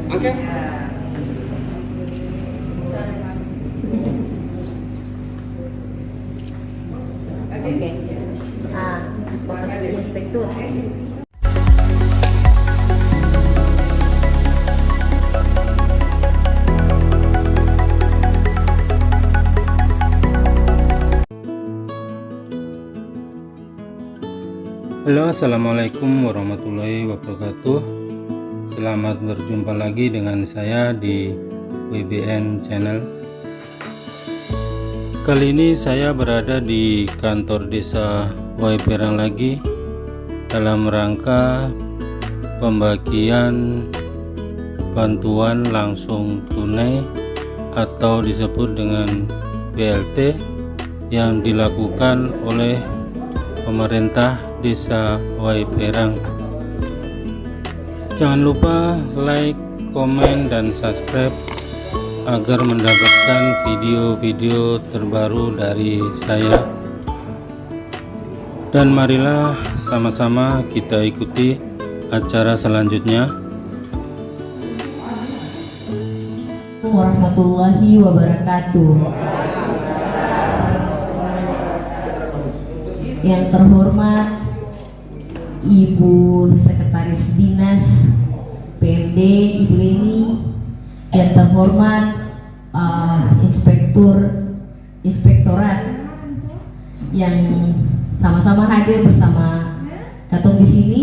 Oke. Oke. Bapak Inspektur. Halo, assalamualaikum warahmatullahi wabarakatuh. Selamat berjumpa lagi dengan saya di WBN Channel. Kali ini saya berada di kantor desa Waiperang lagi dalam rangka pembagian bantuan langsung tunai atau disebut dengan BLT yang dilakukan oleh pemerintah Desa Waiperang. Jangan lupa like, komen, dan subscribe agar mendapatkan video-video terbaru dari saya. Dan marilah sama-sama kita ikuti acara selanjutnya. Warahmatullahi wabarakatuh. Yang terhormat Ibu Sekretaris Dinas PMD Ibu Leni, yang terhormat Inspektorat yang sama-sama hadir bersama Katong di sini,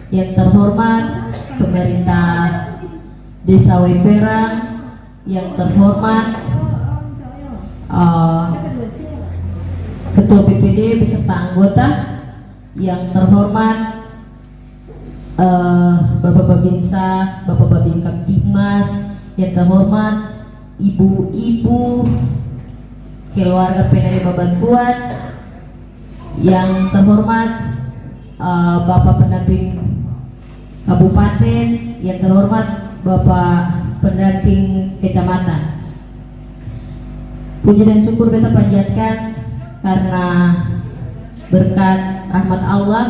yang terhormat pemerintah Desa Waiperang, yang terhormat Ketua PPD beserta anggota, yang terhormat Bapak Babinsa, Bapak Babin Kaptibmas, yang terhormat ibu-ibu keluarga penerima bantuan, yang terhormat Bapak pendamping kabupaten, yang terhormat Bapak pendamping kecamatan. Puji dan syukur kita panjatkan karena berkat rahmat Allah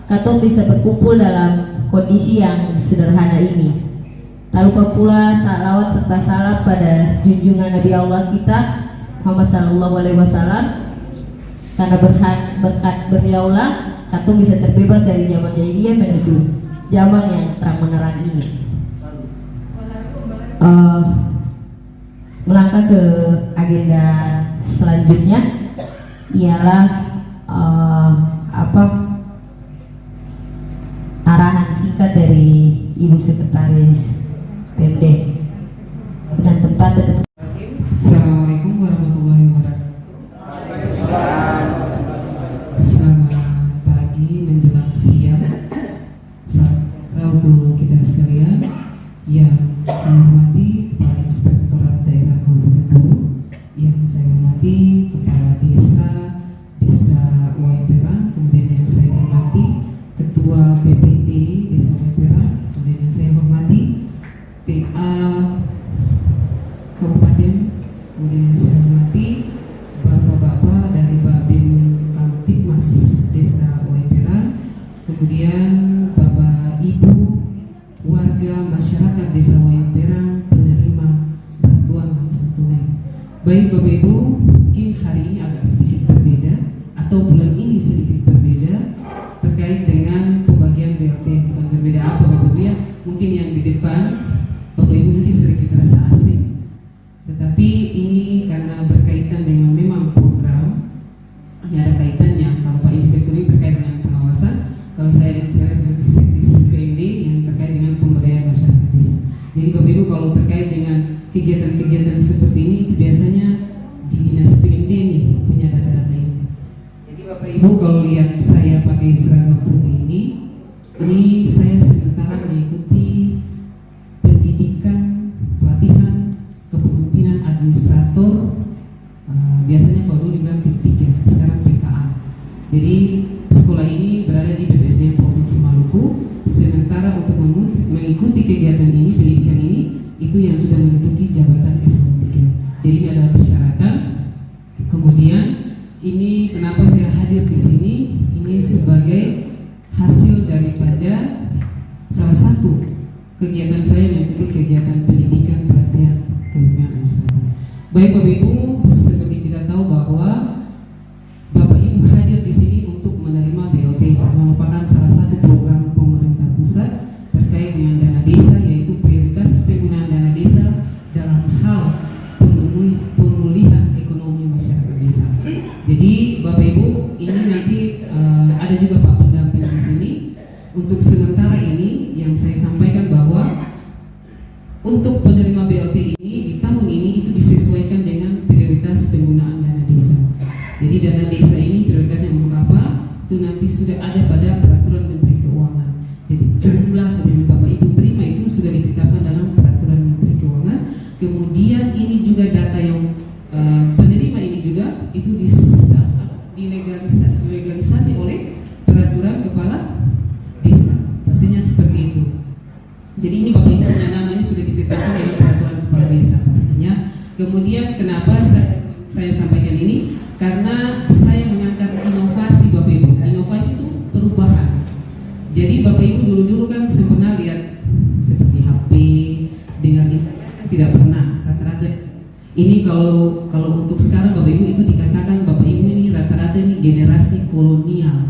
Katong bisa berkumpul dalam kondisi yang sederhana ini. Tak lupa pula salawat serta salam pada junjungan Nabi Allah kita Muhammad SAW, karena berkat beliaulah Katong bisa terbebas dari zaman jahiliyah menuju zaman yang terang menerang ini. Melangkah ke agenda selanjutnya ialah arahan singkat dari Ibu Sekretaris PMD dan tempat. Assalamualaikum warahmatullahi wabarakatuh. Selamat pagi menjelang siang. Salam untuk kita sekalian yang saya hormati Kepala Inspektorat Daerah Kabupaten Buru, yang saya hormati Kepala Desa Waiperang, kemudian yang saya hormati Ketua PPD Desa Waiperang, kemudian yang saya hormati TA Kabupaten, kemudian yang saya hormati Bapak-bapak dari Babin Kamtibmas Desa Waiperang, kemudian Bapak Ibu warga masyarakat Desa Waiperang penerima bantuan langsung tunai. Baik Bapak Ibu, mungkin hari ini agak sedikit berbeda atau bulan ini sedikit berbeda terkait dengan pembagian BLT. Bukan berbeda apa Bapak Ibu ya, mungkin yang di depan Bapak Ibu mungkin sedikit rasa asing, tetapi ini karena berkaitan dengan memang program, ini ada kaitannya. Kalau Pak Inspektur ini terkait dengan pengawasan, kalau saya bicara dengan Sekdis PMD yang terkait dengan pemberdayaan masyarakat desa. Jadi Bapak Ibu kalau terkait dengan kegiatan-kegiatan seperti ini itu biasanya di Dinas PMD nih punya data-data ini. Jadi Bapak Ibu kalau lihat saya pakai seragam putih ini saya sementara mengikuti pendidikan pelatihan kepemimpinan administrator, biasanya kalau dulu dibilang P3, sekarang PKA. Jadi sekolah ini berada di BPSDM Provinsi Maluku. Sementara untuk mengikuti kegiatan ini, pendidikan ini, itu yang sudah menduduki jabatan S3. Jadi ini adalah persyaratan. Kemudian ini kenapa saya hadir di sini? Ini sebagai hasil daripada salah satu kegiatan saya mengikuti kegiatan Baik Bapak Ibu, seperti kita tahu bahwa Bapak Ibu hadir di sini untuk menerima BLT, merupakan salah satu program pemerintah pusat terkait dengan dana desa, yaitu prioritas penggunaan dana desa dalam hal pemulihan ekonomi masyarakat desa. Jadi Bapak Ibu, ini nanti ada juga Pak pendamping di sini. Untuk sementara ini yang saya sampaikan bahwa untuk penerima BLT ini di tahun ini itu disesuaikan dengan prioritas penggunaan dana desa. Jadi dana desa ini prioritasnya untuk apa? Itu nanti sudah ada pada peraturan Menteri Keuangan. Jadi jumlah yang Bapak Ibu terima itu sudah ditetapkan dalam peraturan Menteri Keuangan. Kemudian ini juga data yang penerima ini juga itu dilegalisasi oleh peraturan kepala desa. Pastinya seperti itu. Jadi ini Bapak Ibu punya namanya sudah ditetapkan dalam peraturan kepala desa pastinya. Kemudian kenapa saya sampaikan ini? Karena saya mengangkat inovasi Bapak Ibu. Inovasi itu perubahan. Jadi Bapak Ibu dulu kan pernah lihat seperti HP dengan tidak pernah rata-rata. Ini kalau untuk sekarang Bapak Ibu itu dikatakan Bapak Ibu ini rata-rata ini generasi kolonial.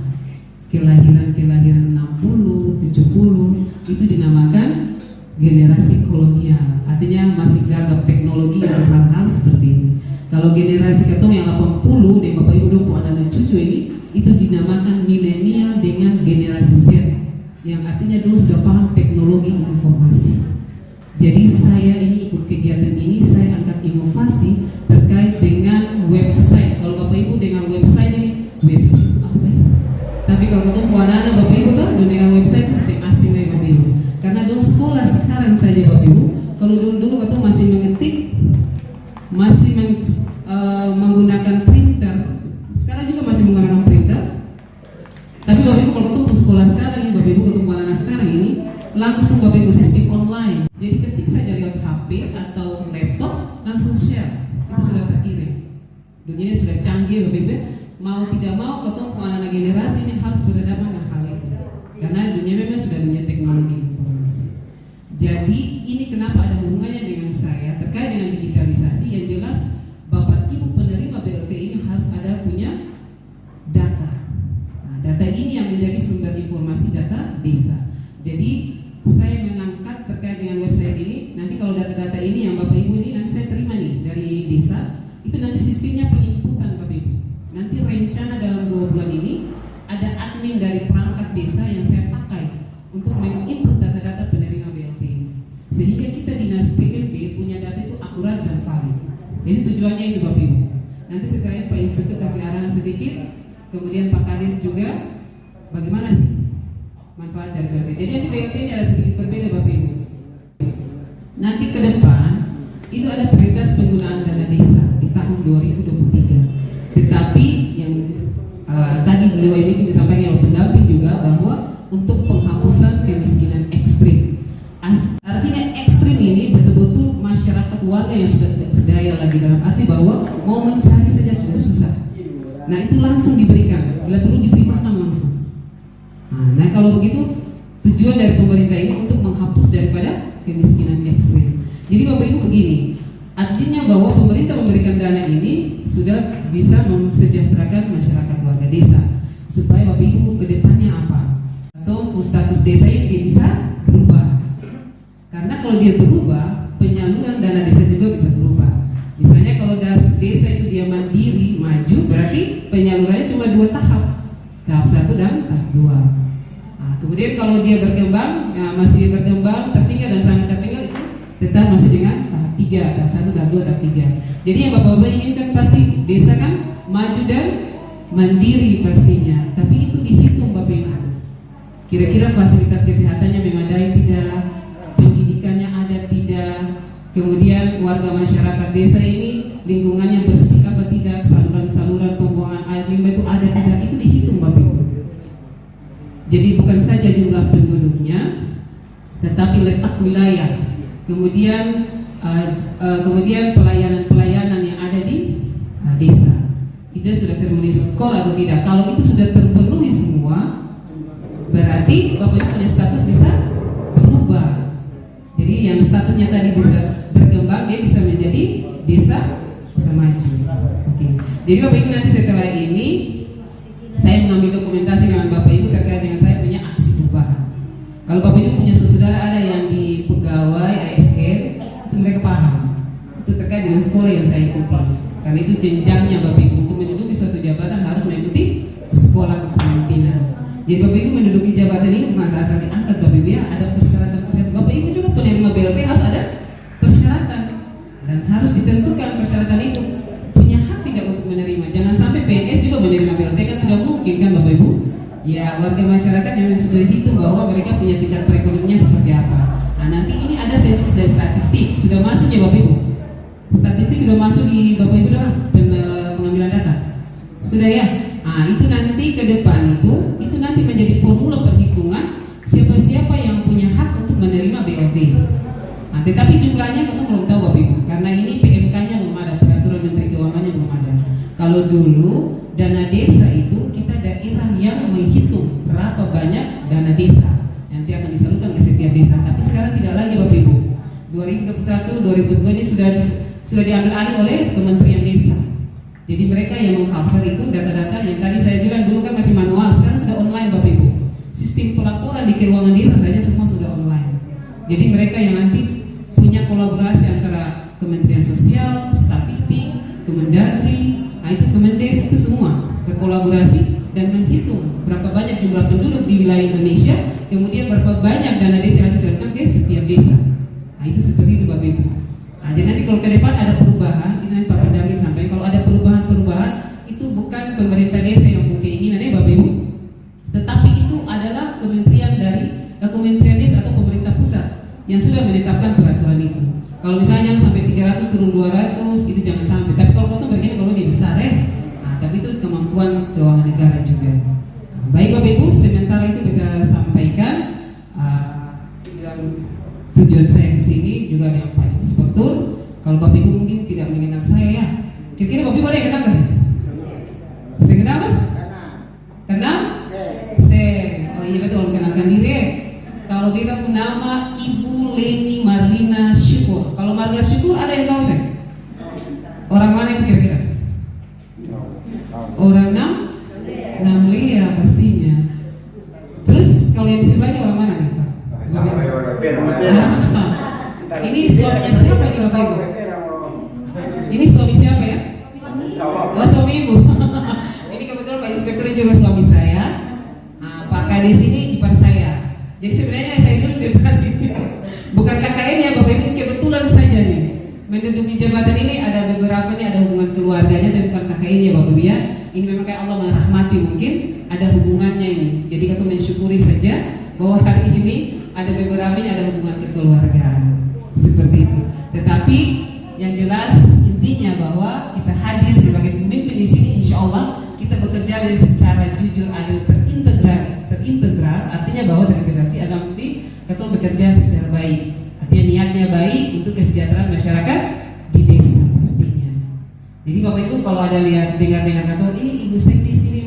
Kelahiran 60, 70 itu dinamakan generasi kolonial. Artinya masih gagap teknologi untuk hal-hal seperti ini. Kalau generasi ketong yang 80 dan Bapak Ibu dong anak-anak cucu ini itu dinamakan milenial dengan generasi Z, yang artinya dulu sudah paham teknologi informasi. Jadi saya ini ikut kegiatan ini, saya angkat inovasi terkait dengan website. Kalau Bapak Ibu dengan website ini, website itu apa ya? Tapi kalau ketemu anak-anak Bapak Ibu kan dengan website itu asing dari Bapak Ibu. Karena dulu sekolah sekarang saja Bapak Ibu, kalau dulu ketemu masih mengetik, masih menggunakan printer. Sekarang juga masih menggunakan printer. Tapi Bapak Ibu kalau ketemu sekolah sekarang ini, Bapak Ibu ketemu anak-anak sekarang ini, langsung Bapak Ibu sistem online. Jadi ketik saja lewat HP atau laptop, langsung share. Itu sudah terkirim. Dunianya sudah canggih Bapak Ibu. Mau tidak mau ketemu anak-anak generasi ini harus berhadapan dengan hal itu. Karena dunia memang sudah dunia teknologi informasi. Jadi ini kenapa ada hubungannya dengan saya terkait dengan digitalisasi. Yang jelas Bapak Ibu penerima BLT ini harus ada punya data. Nah, data ini yang menjadi sumber informasi data desa. Jadi saya mengangkat terkait dengan website ini. Nanti kalau data-data ini yang Bapak Ibu ini nanti saya terima nih dari desa, itu nanti sistemnya penginputan Bapak Ibu. Nanti rencana dalam 2 bulan ini ada admin dari perangkat desa yang saya pakai untuk menginput data-data penerima BLT ini. Sehingga kita dinas PLP punya data itu akurat dan valid. Jadi tujuannya itu Bapak Ibu. Nanti sekalian Pak Inspektur kasih arahan sedikit, kemudian Pak Kades juga bagaimana sih manfaat dari BLT. Jadi nanti BLT ini ada sedikit berbeda Bapak Ibu. Nanti ke depan itu ada prioritas penggunaan dana desa di tahun 2023. Tetapi yang tadi di meeting disampaikan oleh pendamping juga bahwa untuk penghapusan kemiskinan ekstrim. Artinya ekstrim ini betul-betul masyarakat warga yang sudah tidak berdaya lagi, dalam arti bahwa mau mencari saja sudah susah. Nah itu langsung diberikan, bila perlu diberi makan langsung. Nah kalau begitu tujuan dari pemerintah ini untuk menghapus daripada kemiskinan ekstrim. Jadi Bapak Ibu begini, artinya bahwa pemerintah memberikan dana ini sudah bisa mensejahterakan masyarakat warga desa, supaya Bapak Ibu kedepannya apa? Atau status desa ini dia bisa berubah. Karena kalau dia berubah, penyaluran dana desa juga bisa berubah. Misalnya kalau desa itu dia mandiri, maju, berarti penyalurannya cuma 2 tahap. Tahap 1 dan tahap 2. Nah, kemudian kalau dia berkembang, masih berkembang, tertinggal dan sangat tertinggal, itu tetap masih dengan tahap 3, tahap 1, tahap 2, tahap 3. Jadi yang Bapak-Bapak inginkan pasti desa kan maju dan mandiri pastinya. Tapi itu dihitung Bapak Ibu. Kira-kira fasilitas kesehatannya memadai tidak, pendidikannya ada tidak, kemudian warga masyarakat desa ini lingkungannya bersih apa tidak, saluran-saluran pembuangan air limbah itu ada tidak, itu dihitung Bapak Ibu. Jadi bukan saja jumlah penduduknya, tetapi letak wilayah, kemudian pelayanan-pelayanan yang ada di desa itu sudah terpenuhi skor atau tidak. Kalau itu sudah terpenuhi semua, berarti Bapak Ibu punya status bisa berubah. Jadi yang statusnya tadi bisa berkembang, dia bisa menjadi desa bisa maju. Oke. Jadi Bapak Ibu nanti setelah ini saya mengambil dokumentasi dengan Bapak Ibu terkait dengan saya punya aksi perubahan. Kalau Bapak Ibu punya saudara ada yang di pegawai ASN, itu mereka paham. Itu terkait dengan sekolah yang saya ikuti. Karena itu jenjangnya Bapak Ibu untuk menduduki suatu jabatan harus mengikuti sekolah kepemimpinan. Jadi Bapak Ibu menduduki jabatan ini bukan asal diangkat Bapak Ibu ya, ada persyaratan-persyaratan. Bapak Ibu juga penerima BLT harus ada persyaratan dan harus ditentukan persyaratan itu punya hak tidak untuk menerima. Jangan sampai PNS juga menerima BLT, kan tidak mungkin kan Bapak Ibu. Ya, warga masyarakat yang sudah dihitung bahwa mereka punya tingkat perekonomiannya seperti apa. Nah, nanti ini ada sensus dan statistik sudah masuk ya Bapak Ibu. Statistik sudah masuk di Bapak Ibu dalam pengambilan data. Sudah ya. Nah, itu nanti ke depan itu nanti menjadi formula perhitungan siapa-siapa yang punya hak untuk menerima BLT. Nah, tetapi jumlahnya kita belum tahu Bapak Ibu, karena ini PMK-nya belum ada, peraturan Menteri Keuangannya belum ada. Kalau dulu dana desa itu kita daerah yang menghitung berapa banyak dana desa nanti akan disalurkan ke setiap desa. Tapi sekarang tidak lagi Bapak Ibu. 2021, 2022 ini sudah diambil alih oleh Kementerian Desa. Jadi mereka yang mengcover itu data-data yang tadi saya bilang dulu kan masih manual, sekarang sudah online Bapak Ibu. Sistem pelaporan di keuangan desa saja semua sudah online. Jadi mereka yang nanti punya kolaborasi antara Kementerian Sosial, Statistik, Kemendagri, itu Kemendes, itu semua berkolaborasi dan menghitung berapa banyak jumlah penduduk di wilayah Indonesia, kemudian berapa banyak dana desa yang disalurkan ke setiap desa. Nah, itu seperti itu Bapak Ibu. Nah, jadi nanti kalau ke depan ada perubahan, ini nanti Pak Pendamping sampaikan kalau ada perubahan itu bukan pemerintah desa yang punya keinginan ya Bapak Ibu, tetapi itu adalah kementerian dari Kementerian Desa atau pemerintah pusat yang sudah menetapkan peraturan itu. Kalau misalnya sampai 300 turun 200 itu jangan sampai. Tapi kalau kota bagian kalau dia besar ya, nah, tapi itu kemampuan keuangan negara juga. Nah, baik Bapak Ibu, sementara itu kita sampaikan tujuan saya ke sini juga ada yang Pak Inspektur. Kalau Bapak Ibu mungkin tidak mengenal saya ya. Kira-kira Bapak Ibu ada yang kenal nggak sih? Bisa kenal kan? Kenal? Oh iya betul, kenalkan diri. Kalau kita nama Ibu Leni Marlina Syukur. Kalau Marga Syukur ada yang tahu saya? Orang mana itu kira-kira? Orang Namlia pastinya. Terus kalau yang di sebelahnya orang mana nih Pak? Ini suaminya siapa nih Bapak Ibu? Ini suami siapa ya? Oh, suami Ibu. Ini kebetulan Pak Inspektur juga suami saya. Nah, Pak Kades ini ipar saya. Jadi sebenarnya saya dulu depan bukan KKN ya Bapak Ibu, kebetulan saja nih menduduki jabatan ini ada beberapa nih ada hubungan keluarganya dan bukan KKN ya Bapak Ibu ya. Ini memang kayak Allah merahmati mungkin ada hubungannya ini. Jadi kita mensyukuri saja bahwa hari ini ada beberapa ini ada hubungan kekeluargaan seperti itu. Tetapi yang jelas intinya bahwa kita hadir sebagai pemimpin di sini, insya Allah kita bekerja dengan secara jujur, adil, terintegral, artinya bahwa terintegrasi ada nanti kita bekerja secara baik, artinya niatnya baik untuk kesejahteraan masyarakat di desa pastinya. Jadi Bapak Ibu kalau ada lihat dengar kata ini Ibu Sekdi sini,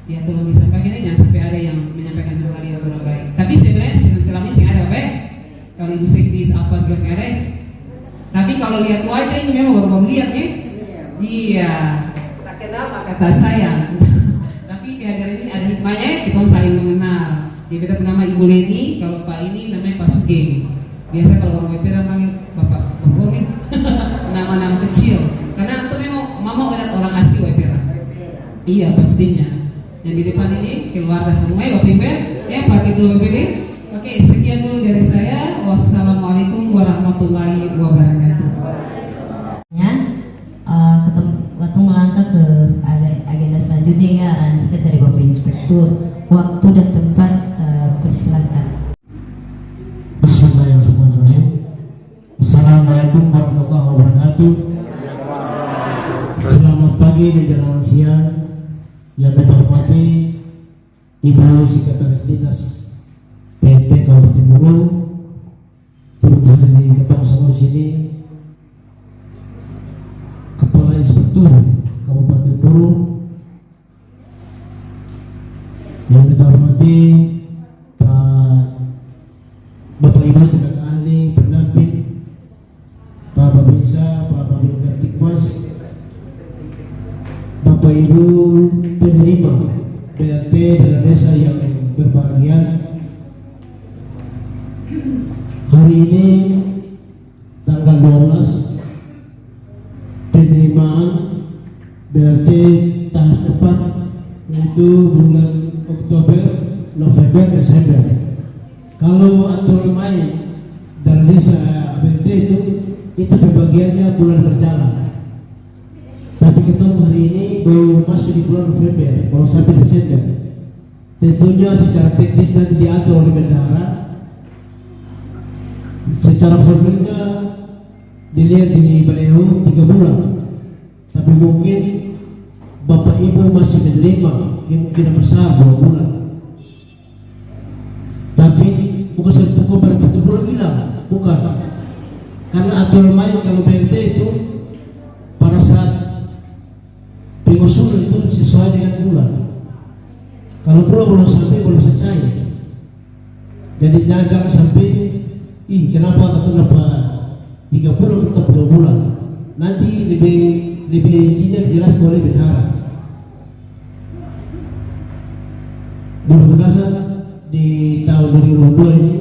ya tolong disampaikan ya, jangan sampai ada yang menyampaikan hal-hal yang kurang baik. Tapi sebenarnya selama ini sih ada baik. Kalau Ibu Sekdi apa segala ada. Tapi kalau lihat wajah ini memang baru lihat ya. Iya. Tak kenal maka tak sayang. Tapi kehadiran ini ada hikmahnya, kita saling mengenal. Jadi kita bernama Ibu Leni, kalau Pak ini namanya Pak Sugeng. Biasa kalau orang Wepera panggil Bapak Bogeng. Nama-nama kecil. Karena itu memang mama orang asli Wepera. Iya pastinya. Yang di depan ini keluarga semua ya Bapak Ibu ya. Pak Ketua BPD. Oke, sekian dulu dari saya. Wassalamualaikum warahmatullahi wabarakatuh. Ya, waktu melangkah ke agenda selanjutnya ya, arahan dari Bapak Inspektur. Waktu dan tempat persilakan. Bismillahirrahmanirrahim. Assalamualaikum warahmatullahi wabarakatuh. Selamat pagi menjelang siang. Yang saya hormati Ibu Sekretaris Dinas PNP Kabupaten Bulu, turut hadir ketemu sama di sini Kepala Inspektur Kabupaten Bulu, yang kita hormati Bapak Ibu tenaga ahli pendamping, Pak Babinsa, Pak Babin Kartikmas, Bapak Ibu penerima BLT dan desa yang berbahagia, hari ini tanggal 12 penerimaan BLT tahap 4, yaitu bulan Oktober, November, Desember. Kalau aturan main dari desa BLT itu pembagiannya bulan berjalan. Tapi kita hari ini baru masuk di bulan November, baru sampai Desember. Tentunya secara teknis nanti diatur oleh bendahara. Secara formilnya dilihat di Balero 3 bulan. Tapi mungkin Bapak Ibu masih menerima kemungkinan besar 2 bulan. Tapi bukan berarti 1 bulan hilang, bukan. Karena aturan main kalau BLT itu pada saat pengusulan itu sesuai dengan bulan. Kalau bulan belum sampai belum selesai. Jadi jangan sampai kenapa kata dapat 3 bulan tetap 2 bulan. Nanti lebih intinya dijelaskan oleh bendahara. Mudah-mudahan di tahun 2022 ini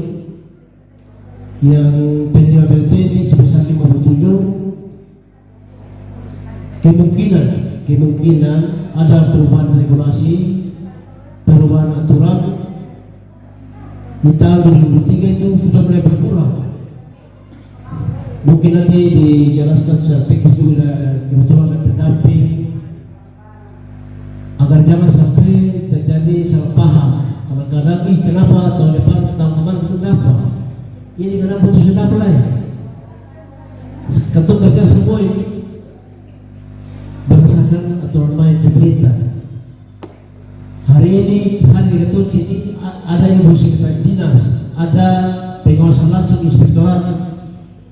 yang penerima BLT ini sebesar 57, kemungkinan ada perubahan regulasi, perubahan aturan. Di tahun 2023 itu sudah mulai berkurang. Mungkin nanti dijelaskan secara teknis juga kebetulan ada pendamping agar jangan sampai terjadi salah paham. Kadang-kadang kenapa tahun depan teman-teman itu dapat, ini kenapa itu sudah mulai. Ketuk kerja semua ini berdasarkan aturan main pemerintah. Hari ini hari ketua ini ada yang sekretaris dinas, ada pengawasan langsung inspektorat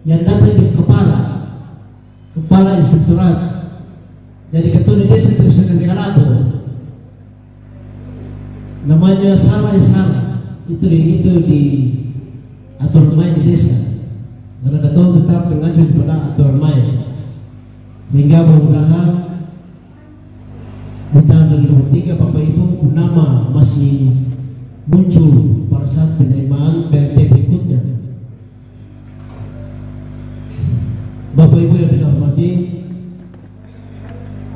yang datang di kepala inspektorat. Jadi ketua di desa itu bisa kerja apa? Namanya salah ya salah. Itu di aturan main di desa. Karena ketua tetap mengacu kepada aturan main. Sehingga mudah-mudahan di tahun 2023 Bapak Ibu nama masih muncul pada saat penerimaan BLT berikutnya. Bapak Ibu yang saya hormati,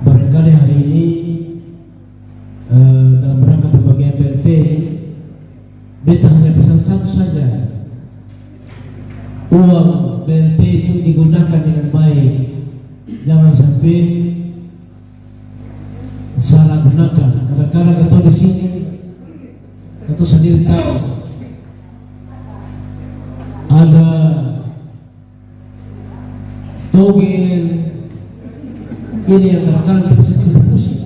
barangkali hari ini dalam rangka pembagian BLT, beta hanya pesan satu saja. Uang BLT itu digunakan dengan baik, jangan sampai salah gunakan. Kadang-kadang ketua di sini, ketua sendiri tahu ada togel ini yang kadang-kadang kita sendiri pusing.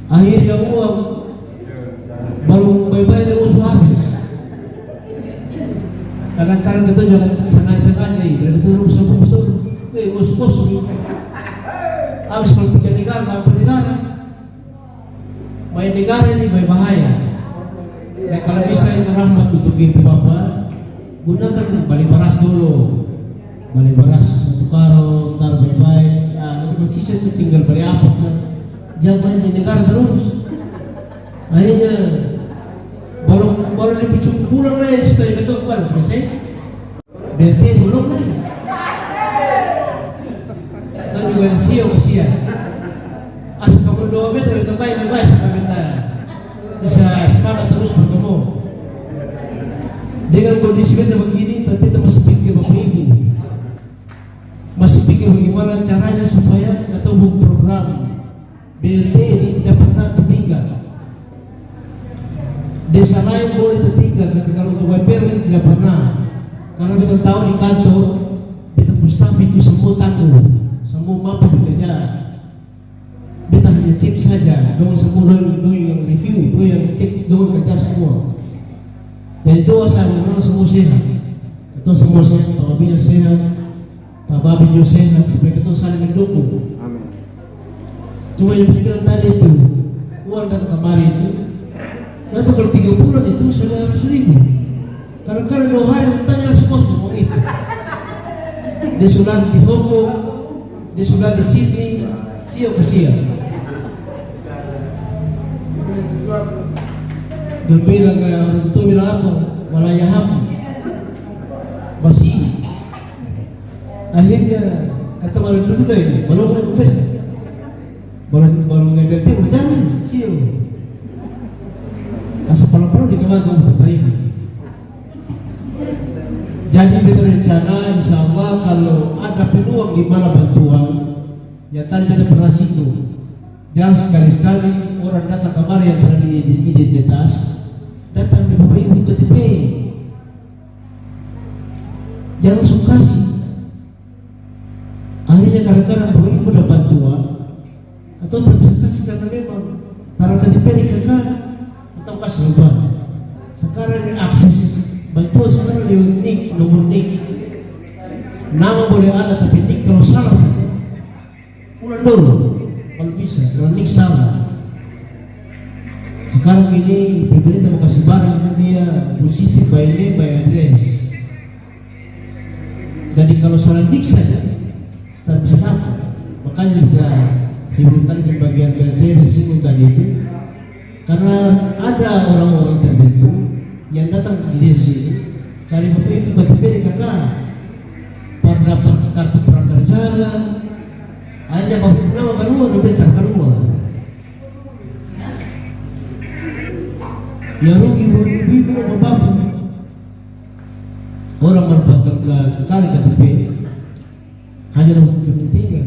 Akhirnya uang baru baik-baik dan uang habis. Kadang-kadang kita jangan sengaja dan kita rusak-rusak. Uang habis kalau 3 negara, apa negara? Main negara ini bahaya. Ya, kalau bisa itu rahmat untuk ibu bapak, gunakan balik beras dulu, balik beras 1 karung, taruh baik-baik. Ya, nanti bersisa itu tinggal beli apa kan? Jangan di negara terus. Akhirnya baru dipucuk pulang lagi supaya ketuk kan, selesai. BLT belum lagi. Dan juga sia. Asal kamu 2 meter lebih baik sebentar. Bisa semangat terus bertemu. Dengan kondisi kita begini, tapi kita masih pikir Bapak Ibu, masih pikir bagaimana caranya supaya atau program BLT ini tidak pernah tertinggal. Desa lain boleh tertinggal, tapi kalau untuk WPR ini tidak pernah. Karena kita tahu di kantor, kita Mustafa itu semua tangguh, semua mampu bekerja. Kita hanya cek saja, dong semua yang review, yang cek, dong kerja semua. Jadi doa saya mengenal semua sehat, itu semua sehat, Pak Babinya sehat, Pak Babinya sehat, supaya kita saling mendukung. Amin. Cuma yang pikiran tadi itu, uang datang kemari itu, nanti kalau 3 bulan itu sudah 100.000. Kadang-kadang 2 hari tanya semua itu. Dia sudah di Hongkong, dia sudah di Sydney, siap ke siap. Dia bilang orang tua bilang apa? Walayahamu masih. Akhirnya kata malam dulu lah ini, belum bebas, belum ngambil tim, jangan siu. Asal pelan-pelan di kamar kamu terima. Jadi kita rencana, insya Allah kalau ada peluang di mana bantuan, ya tadi kita pernah situ. Jangan sekali-sekali orang datang kamar yang terlalu identitas, datang di Bapak Ibu KTP. Jangan sukasi. Akhirnya kadang-kadang Bapak Ibu dapat bantuan atau terpaksa karena memang taruh KTP di kakak atau kasih lupa. Sekarang akses bantuan sekarang lewat NIK, nomor NIK. Nama boleh ada tapi NIK kalau salah saja. Ulang dulu kalau bisa, kalau NIK salah. Sekarang ini pemerintah mau kasih barang dia bersistem by name by address. Jadi kalau salah NIK saja tak bisa apa. Makanya kita sebelum tadi di bagian BLT dan singgung tadi itu, karena ada orang-orang tertentu yang datang di sini cari Bapak Ibu KTP di kakak, daftar kartu prakerja, aja Bapak nama keluar, lebih keluar. Ya rugi ibu bapak. Orang manfaatkan kali KTP hanya untuk kepentingan.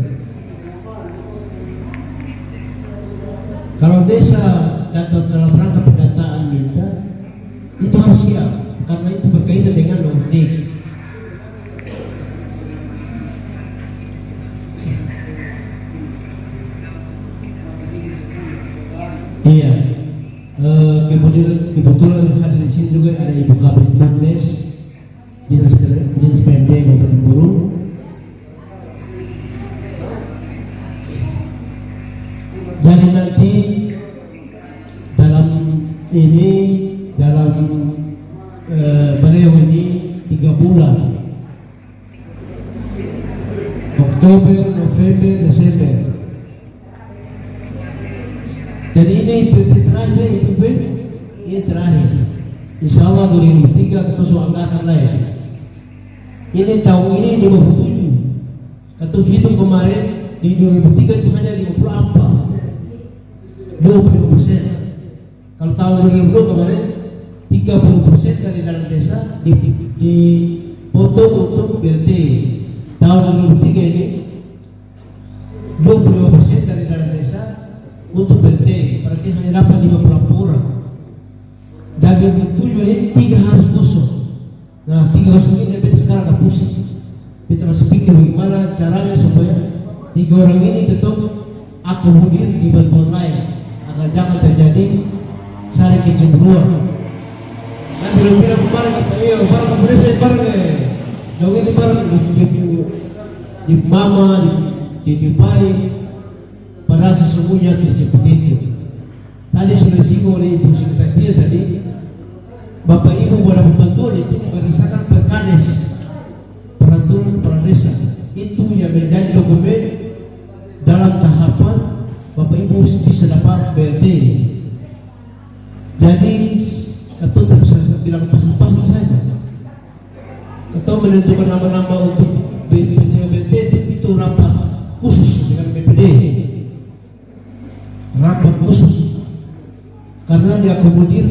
Kalau desa datang dalam rangka pendataan minta, itu harus siap karena itu berkaitan dengan nomor NIK. Iya, kebetulan hadir di sini juga ada Ibu Kabit Bumdes, Dinas PMD Kabupaten Buru. Jadi nanti dalam beliau ini 3 bulan, Oktober, November, Desember. Jadi ini terakhir itu ini terakhir. Insya Allah 2003 kita sudah angkatan lain. Ini tahun ini 57. Kita hitung kemarin di 2003 itu hanya 20%. Kalau tahun 2002 kemarin 30% dari dalam desa dipotong untuk BLT. Tahun 2003 ini 25% dari dalam desa untuk BLT. Berarti hanya dapat 50 orang. Dari 7 ini 3 harus kosong. Nah 3 kosong ini sekarang ada pusing. Kita masih pikir bagaimana caranya supaya 3 orang ini tetap akomodir di bantuan lain agar jangan terjadi saling kecemburuan. Nanti bilang kemarin kata iya barang kemudian barang jauh ini barang di mama di pai pada sesungguhnya tidak seperti itu. Tadi sudah disinggung oleh Ibu Sekretaris dia tadi, Bapak Ibu pada bantuan itu berdasarkan perkades peraturan kepala desa itu yang menjadi dokumen dalam tahapan Bapak Ibu bisa dapat BLT. Jadi atau bisa bilang pasang-pasang saja atau menentukan nama-nama untuk BLT itu rapat khusus dengan BPD, rapat khusus karena diakomodir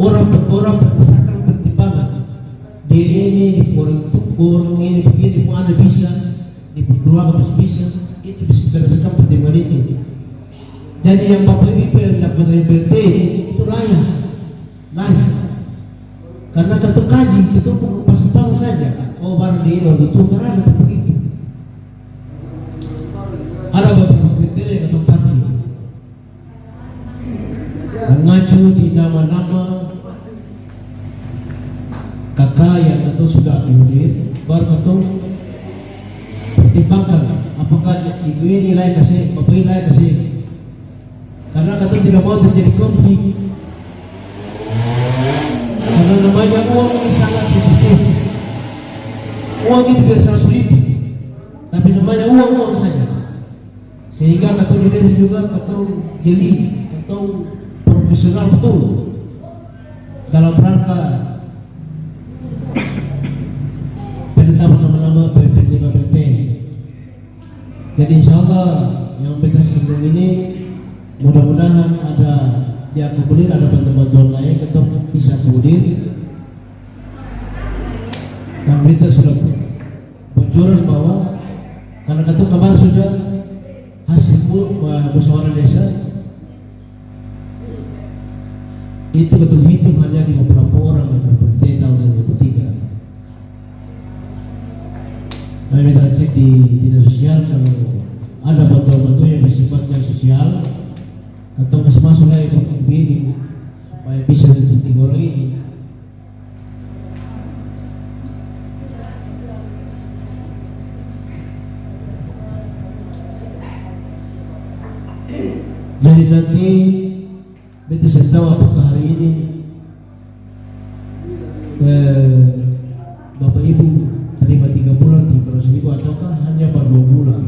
orang berdasarkan pertimbangan dia ini di orang ini begini mana bisa di keluarga bisa itu bisa berdasarkan pertimbangan itu. Jadi yang Bapak Ibu yang dapat dari BLT itu layak karena ketuk kaji itu pasang-pasang saja. Oh barang di ini itu karena ada begitu. Ada beberapa kriteria yang tempatnya mengacu di nama-nama kakak yang atau sudah akomodir, baru atau pertimbangkan apakah ibu ini layak kasih, bapak ini layak kasih. Karena kata tidak mau terjadi konflik. Karena namanya uang ini sangat sensitif. Uang itu biasa sulit, tapi namanya uang saja. Sehingga kata di desa juga kata jeli, kata profesional betul dalam rangka penetapan nama-nama penerima PT. Jadi insya Allah yang beta singgung ini mudah-mudahan ada diakomodir, ada bantuan-bantuan lain kita bisa akomodir. Dan kita sudah bocoran bahwa karena kata kemarin sudah hasil musyawarah desa itu ketua hitung hanya 50 orang yang berpartai tahun 2003. Kami minta cek di dinas sosial kalau ada bantuan-bantuan yang bersifatnya sosial atau masuk lagi ke ini supaya bisa untuk 3 orang ini. Jadi nanti beta saya tahu apakah hari ini Bapak Ibu terima 3 bulan 300.000 ataukah hanya baru 2 bulan?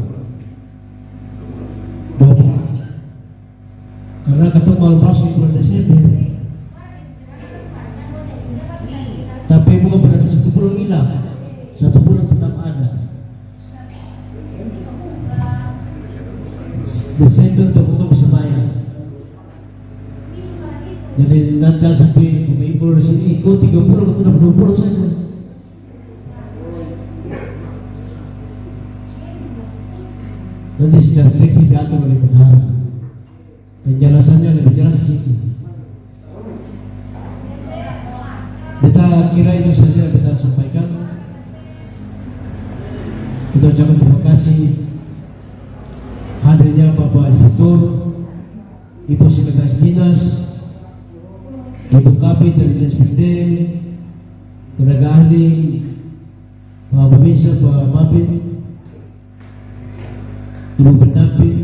2 bulan. Karena kata kalau masuk bulan Desember, tapi bukan berarti 1 bulan hilang, 1 bulan tetap ada. Desember betul bisa bayar. Jadi nanti sampai Ibu di sini ikut 3 bulan atau 2 bulan saja. Nanti secara teknis diatur oleh bendahara. Penjelasannya lebih jelas di situ. Kita kira itu saja yang kita sampaikan. Kita ucapkan terima kasih hadirnya Bapak Direktur, Ibu Sekretaris Dinas, Ibu Kabit dari Dinas PD, tenaga ahli, Pak Babinsa, Pak Mabin, Ibu pendamping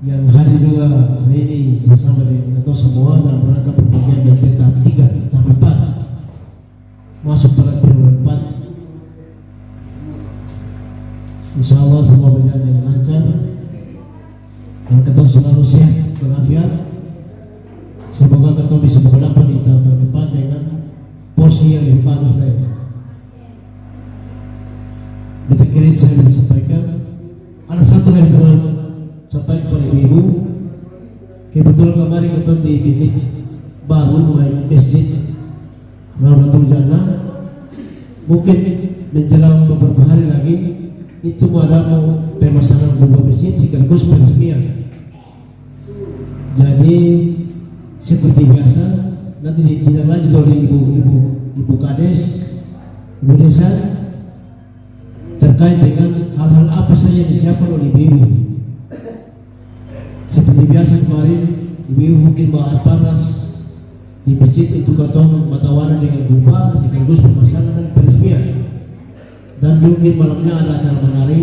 yang hadir juga hari ini bersama dengan kita semua dalam rangka pembagian dari tahap 3 tahap 4 masuk pada triwulan 4. Insya Allah semua berjalan dengan lancar dan kita selalu sehat walafiat. Semoga kita bisa berdapat di tahun depan dengan posisi yang lebih bagus lagi. Kita kira saya ingin sampaikan ada satu yang teman sampaikan kepada ibu. Kebetulan kemarin kita di masjid baru, masjid Rawdatul Jannah. Mungkin menjelang beberapa hari lagi itu ada pemasangan sebuah masjid sekaligus peresmian. Jadi seperti biasa nanti tidak lanjut oleh ibu kades, ibu desa terkait dengan hal-hal apa saja yang disiapkan oleh ibu. Seperti biasa kemarin ibu mungkin bawa air panas di masjid itu katong matawaran dengan dupa sekaligus pemasangan dan peresmian. Dan mungkin malamnya ada acara menari.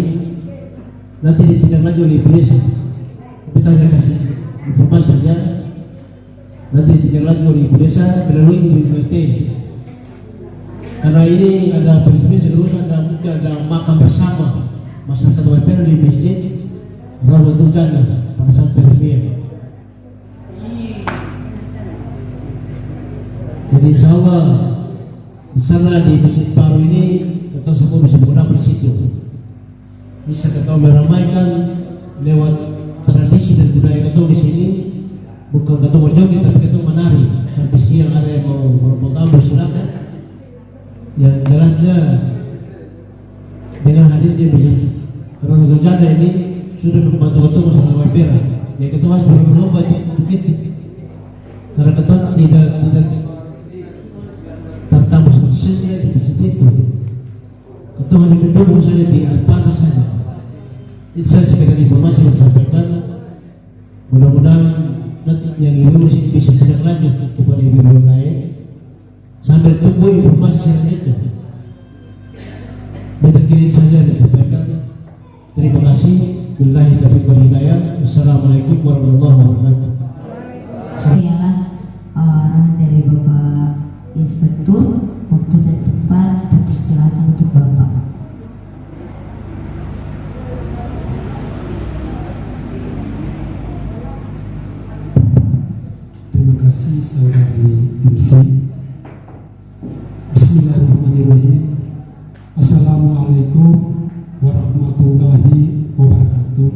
Nanti ditindaklanjuti oleh ibu desa. Kita hanya kasih informasi saja. Nanti ditindaklanjuti oleh ibu desa melalui ibu RT. Karena ini ada peresmian sekaligus ada makam bersama masyarakat Waipera di masjid Rawdatul Jannah pada saat peresmian. Jadi insya Allah di sana di masjid baru ini kita semua bisa bergabung di situ. Bisa kita meramaikan lewat tradisi dan budaya kita di sini. Bukan kita mau joget tapi kita menari. Sampai siang ada yang mau bergambar silakan. Yang jelasnya dengan hadirnya masjid Rawdatul Jannah ini sudah membantu kita masalah Waipera. Ya kita harus berlomba untuk itu. Karena kita tidak tertambah satu saja di masjid itu. Kita hanya mendukung saja di Alpana saja. Itu saya sekedar informasi yang disampaikan. Mudah-mudahan nanti yang ibu bisa tidak lanjut kepada ibu lain sambil tunggu informasi selanjutnya. Kita kirim saja dan disampaikan. Terima kasih. Billahi taufiq wal hidayah. Wassalamualaikum warahmatullahi wabarakatuh. Saya arahan dari Bapak Inspektur, waktu dan tempat dipersilakan untuk Bapak. Terima kasih saudari MC. Bismillahirrahmanirrahim. Assalamualaikum warahmatullahi wabarakatuh.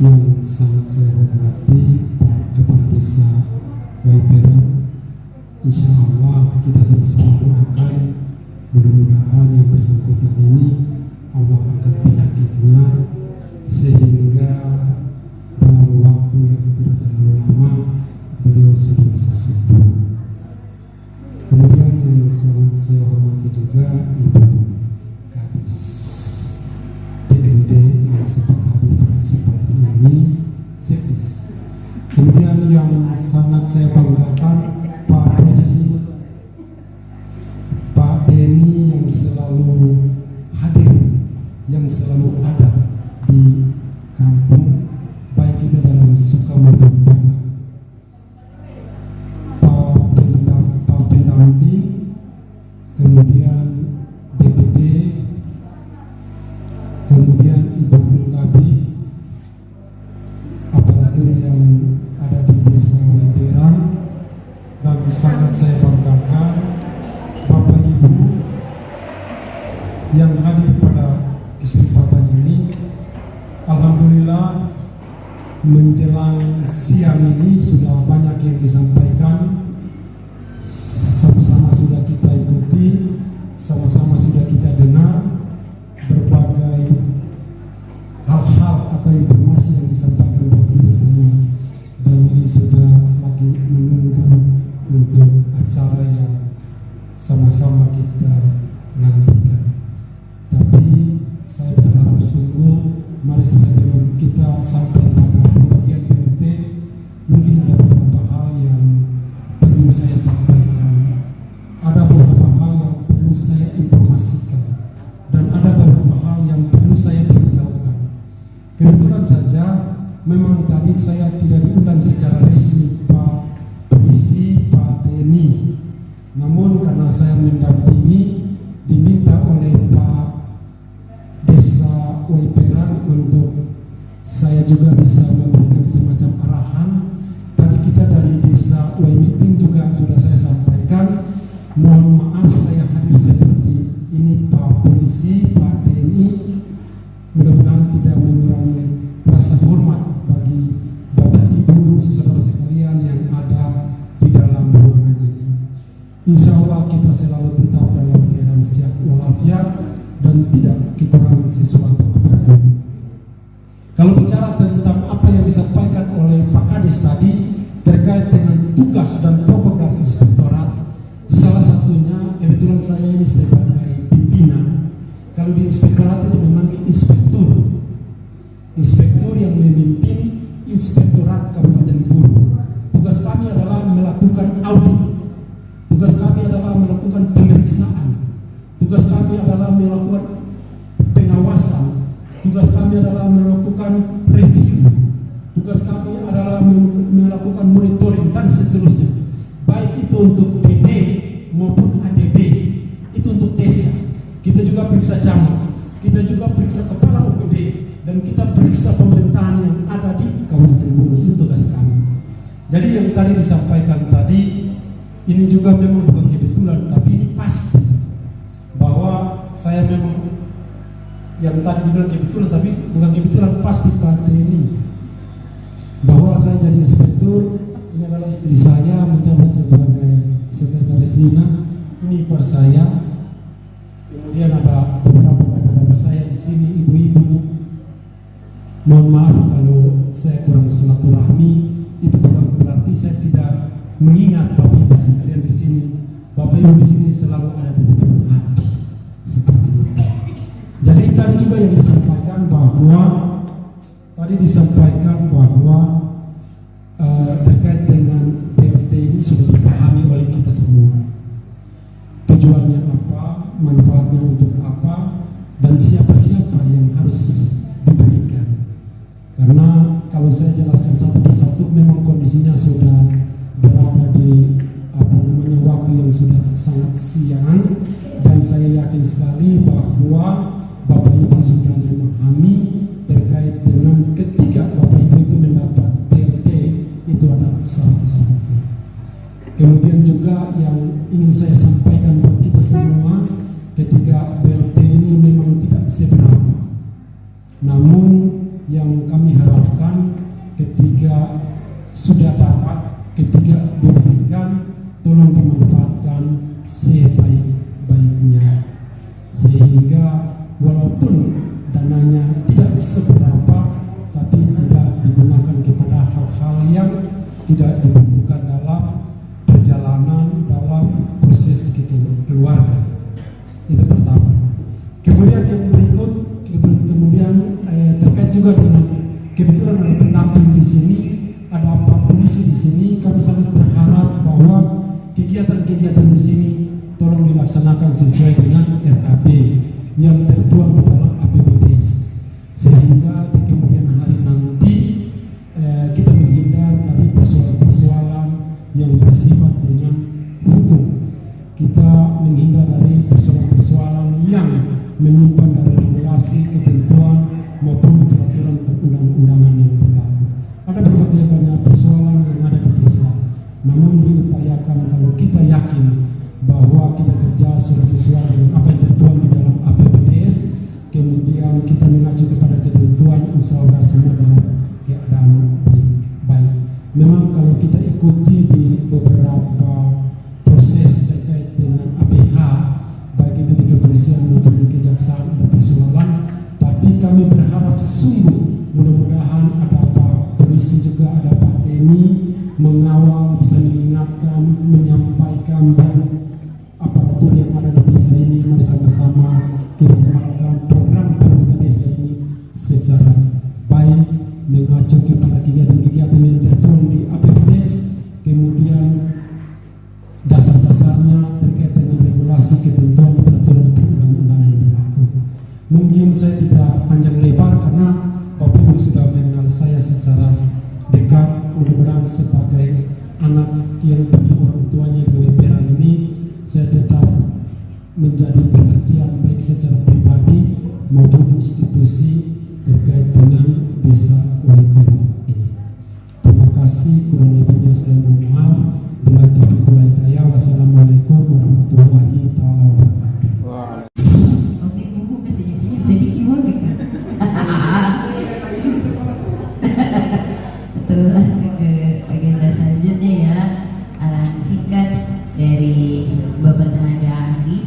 Yang sangat saya hormati Pak Kepala Desa Waiperang, insya Allah kita sama-sama doakan mudah-mudahan yang bersangkutan ini Allah angkat penyakitnya sehingga dalam waktu yang tidak terlalu lama beliau sudah bisa sembuh. Kemudian yang sangat saya hormati juga Ibu Kadis DMD yang sempat hadir pada kesempatan ini, Sekdes. Kemudian yang sangat saya banggakan Pak Presi, Pak Denny yang selalu hadir, yang selalu ada di kampung, baik itu dalam suka maupun duka. Pak pendamping, kemudian DPD, kemudian Ibu Kabi, aparatur yang ada di Desa Waiperang, dan sangat saya banggakan Bapak Ibu yang hadir pada kesempatan ini. Alhamdulillah menjelang siang ini sudah banyak yang disampaikan, sama-sama sudah kita ikuti, sama-sama sudah kita dengar berbagai hal-hal atau informasi yang disampaikan kepada kita semua, dan ini sudah lagi menunggu untuk acara yang sama-sama kita nantikan. Tapi saya berharap sungguh mari sebelum kita sampai pada pembagian PMT, mungkin ada beberapa hal yang perlu saya sampaikan, ada beberapa hal yang perlu saya informasikan, dan ada beberapa hal yang perlu saya beritahukan. Kebetulan saja memang tadi saya tidak diundang secara resmi Pak Polisi, Pak TNI, namun karena saya mendampingi diminta oleh Pak Desa Waiperang untuk saya juga bisa memberikan semacam arahan. Tadi kita dari Desa Wai Meeting juga sudah saya sampaikan, mohon maaf saya hadir seperti ini Pak Polisi, Pak TNI, mudah-mudahan tidak mengurangi rasa hormat bagi Bapak Ibu saudara sekalian yang ada di dalam ruangan ini. Insya Allah kita selalu tetap dalam keadaan sehat walafiat dan tidak kekurangan sesuatu apapun. Kalau bicara tentang apa yang disampaikan oleh Pak Kadis tadi terkait dengan tugas dan pokok dari inspektorat, salah satunya kebetulan saya ini sebagai pimpinan. Kalau di inspektorat itu memang inspektur yang memimpin inspektorat Kabupaten Buru. Tugas kami adalah melakukan audit, tugas kami adalah melakukan pemeriksaan, tugas kami adalah melakukan pengawasan, tugas kami adalah melakukan review, tugas kami adalah melakukan monitoring dan seterusnya. Baik itu untuk DD maupun ADD, itu untuk desa. Kita juga periksa camat, kita juga periksa kepala OPD, dan kita periksa pemerintahan yang ada di Kabupaten Buru. Itu tugas kami. Jadi yang tadi disampaikan tadi ini juga memang bukan kebetulan, tapi ini pasti bahwa saya memang yang tadi dibilang kebetulan, tapi bukan kebetulan, pasti Pak ini bahwa saya jadi inspektur. Ini adalah istri saya menjabat sebagai sekretaris Dina, ini ipar saya. Kemudian ada beberapa bapak saya di sini, ibu-ibu. Mohon maaf kalau saya kurang silaturahmi, itu bukan berarti saya tidak mengingat Bapak Ibu sekalian di sini. Bapak Ibu di sini selalu ada di depan hati seperti itu. Jadi tadi juga yang disampaikan bahwa terkait dengan PMT ini sudah dipahami oleh kita semua. Tujuannya apa, manfaatnya untuk apa, dan siapa-siapa yang harus diberikan. Karena kalau saya jelaskan satu persatu, memang kondisinya sudah berada di waktu yang sudah sangat siang, dan saya yakin sekali bahwa Bapak Ibu sudah memahami terkait dengan ketika Bapak Ibu itu mendapat PMT saya sampaikan buat kita semua, ketika BLT ini memang tidak seberapa. Namun yang kami harapkan ketika sudah dapat, ketika diberikan, tolong dimanfaatkan sebaik-baiknya, sehingga walaupun dananya tidak seberapa, tapi tidak digunakan kepada hal-hal yang tidak dibutuhkan dalam perjalanan, dalam proses keluarga. Itu pertama. Kemudian yang berikut, terkait juga dengan kebetulan ada pendamping di sini, ada Pak Polisi di sini. Kami sangat berharap bahwa kegiatan-kegiatan di sini tolong dilaksanakan sesuai dengan RKB yang tertuang di dalam APBDes, sehingga di kemudian hari nanti kita menghindar dari persoalan-persoalan yang bersifat dengan hukum. Kita menghindar dari persoalan-persoalan yang menyimpan dari regulasi, ketentuan maupun peraturan perundang-undangan yang berlaku. Ada berbagai banyak persoalan yang ada di desa, namun diupayakan kalau kita yakin bahwa kita kerja sesuai dengan apa yang tertuang di dalam APBDes, kemudian kita mengacu kepada ketentuan, insya Allah semua dalam keadaan baik-baik. Memang kalau kita ikuti di beberapa proses terkait dengan APH, baik itu di kepolisian maupun di kejaksaan, ada persoalan, tapi kami berharap sungguh mudah-mudahan ada Pak Polisi juga, ada Pak TNI mengawal, bisa mengingatkan, menyampaikan, dan aparatur yang ada di desa ini mari sama-sama kita jalankan program pemerintah desa ini secara baik, mengacu kepada kegiatan-kegiatan yang tertuang di APBDes, kemudian dasar-dasarnya terkait dengan regulasi, ketentuan, peraturan perundang-undangan yang berlaku. Mungkin saya tidak panjang lebar karena Bapak Ibu sudah mengenal saya secara dekat. Mudah-mudahan sebagai anak yang punya orang tuanya di Weperan ini, saya tetap menjadi perhatian baik secara pribadi maupun institusi terkait dengan desa Weperan ini. Terima kasih, kurang lebihnya saya mohon maaf. Bila taufiq wal hidayah. Wassalamualaikum warahmatullahi taala wabarakatuh. Oke, buku ke sini bisa dikibur gitu. Betul, ke agenda selanjutnya ya, arahan singkat dari Bapak tenaga ahli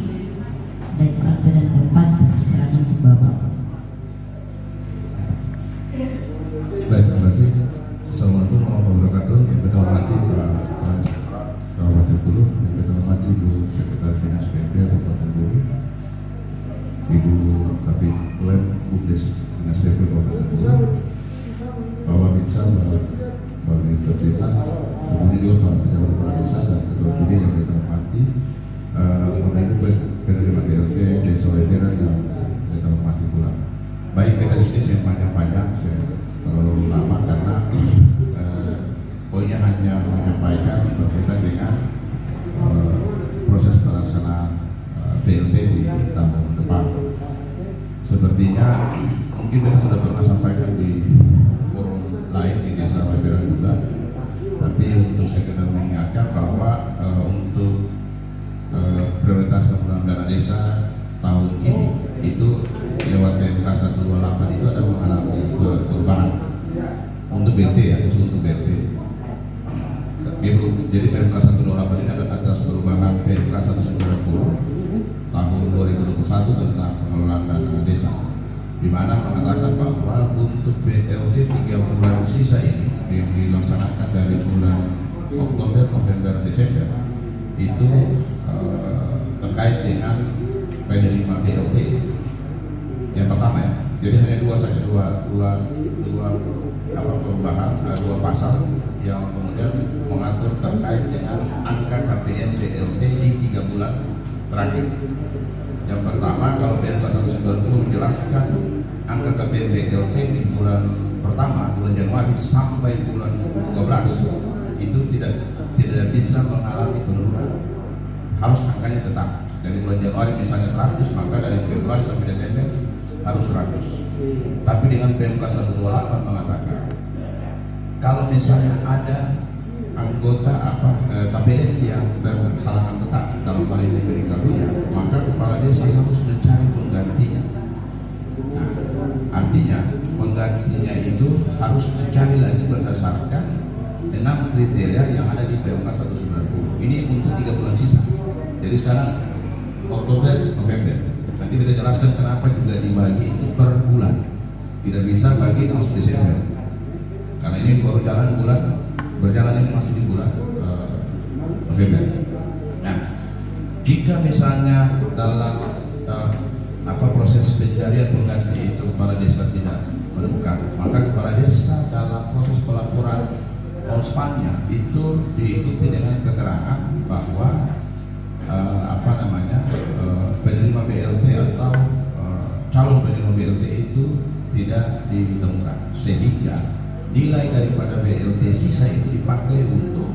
dan waktu dan tempat silakan untuk Bapak. Baik, terima kasih. Assalamualaikum warahmatullahi wabarakatuh. Yang kita hormati Pak Kabupaten Bulu, yang kita hormati Ibu Sekretaris Dinas PMP Kabupaten Bulu, Ibu Kabid Web Bukdes Dinas PMP Kabupaten Bulu, Bapak Binsa, Bapak Binsa, sebelumnya juga Pak Pejabat Kepala Desa dan Ketua PD yang kita hormati, Bapak Ibu penerima BLT Desa Weperan yang kita hormati pula. Baik, kita di sini saya panjang-panjang, saya terlalu lama karena poinnya hanya menyampaikan berkaitan dengan proses pelaksanaan BLT di tahun depan. Sepertinya mungkin kita sudah pernah sampaikan di forum lain di desa Weperan juga, tapi untuk sekedar mengingatkan bahwa untuk prioritas pengelolaan dana desa tahun ini itu lewat PMK 128 itu ada mengalami perubahan untuk BLT ya, khusus untuk BLT. Jadi PMK 128 ini ada atas perubahan PMK 190 tahun 2021 tentang pengelolaan dana desa, di mana mengatakan bahwa untuk BLT 3 bulan sisa ini yang dilaksanakan dari bulan Oktober, November, Desember itu terkait dengan penerima BLT. Yang pertama ya, jadi hanya dua perubahan, dua pasal yang kemudian mengatur terkait dengan angka KPM BLT di 3 bulan terakhir. Yang pertama, kalau PMK 190 menjelaskan angka KPM BLT di bulan pertama, bulan Januari sampai bulan 12 itu tidak bisa mengalami penurunan, harus angkanya tetap. Dari bulan Januari misalnya 100, maka dari Februari sampai Desember harus 100. Tapi dengan PMK 128 mengatakan kalau misalnya ada anggota KPN yang berhalangan tetap dalam hal ini meninggal dunia, maka kepala desa harus mencari penggantinya. Nah, artinya penggantinya itu harus dicari lagi berdasarkan 6 kriteria yang ada di PMK 190. Ini untuk 3 bulan sisa. Jadi sekarang Oktober, November. Nanti kita jelaskan kenapa juga dibagi itu per bulan. Tidak bisa bagi langsung Desember. Karena ini baru berjalan ini masih di bulan November. Nah, jika misalnya dalam proses pencarian pengganti itu kepala desa tidak menemukan, maka kepala desa dalam proses pelaporan OSPAN-nya itu diikuti dengan keterangan bahwa penerima BLT atau calon penerima BLT itu tidak ditemukan, sehingga nilai daripada BLT sisa itu dipakai untuk